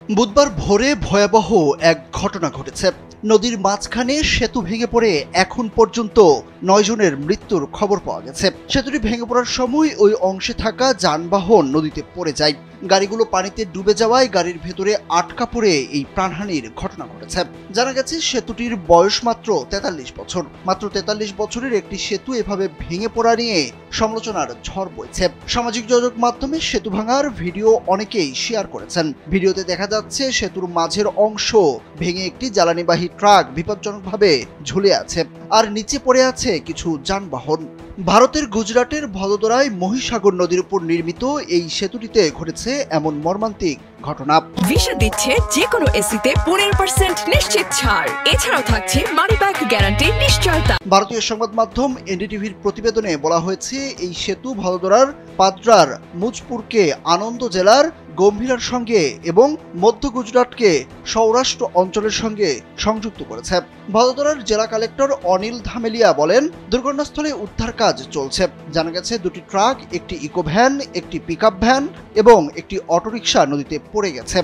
বুধবার ভোরে ভয়াবহ এক ঘটনা ঘটেছে। নদীর মাঝখানে সেতু ভেঙে পড়ে এখন পর্যন্ত ৯ জনের মৃত্যুর খবর পাওয়া গেছে। সেতুটি ভেঙে পড়ার সময় ওই অংশে থাকা যানবাহন নদীতে পড়ে যায়। গাড়িগুলো পানিতে ডুবে যাওয়ায় গাড়ির ভেতরে আটকা পড়ে এই প্রাণহানির ঘটনা ঘটেছে। জানা গেছে সেতুটির বয়স মাত্র ৪৩ বছর। মাত্র ৪৩ বছরের একটি সেতু এভাবে ভেঙে পড়া নিয়ে সমালোচনার ঝড় বইছে। সামাজিক যোগাযোগ মাধ্যমে সেতু ভাঙার ভিডিও অনেকেই শেয়ার করেছেন। ভিডিওতে দেখা যাচ্ছে সেতুর মাঝের অংশ ভেঙে একটি জ্বালানিবাহী ট্রাক বিপজ্জনকভাবে ঝুলে আছে, আর নিচে পড়ে আছে কিছু যানবাহন। ভারতের গুজরাটের ভদোদরায় মহিসাগর নদীর উপর নির্মিত এই সেতুটিতে ঘটেছে এমন মর্মান্তিক ঘটনা। ভিসা দিচ্ছে যে কোনো এসিতে 15% নিশ্চিত ছাড়। এছাড়াও থাকছে মানি ব্যাক গ্যারান্টি নিশ্চয়তা। ভারতীয় সংবাদ মাধ্যম এনডিটিভির প্রতিবেদনে বলা হয়েছে, এই সেতু ভদোদরার পাদ্রার মুজপুরকে আনন্দ জেলার গম্ভীরার সঙ্গে এবং মধ্য গুজরাটকে সৌরাষ্ট্র অঞ্চলের সঙ্গে সংযুক্ত করেছে। ভদোদরার জেলা কালেক্টর অনিল ধামেলিয়া বলেন, দুর্ঘটনাস্থলে উদ্ধার কাজ চলছে। জানা গেছে দুটি ট্রাক, একটি ইকো ভ্যান, একটি পিকআপ ভ্যান এবং একটি অটোরিকশা নদীতে পড়ে গেছে।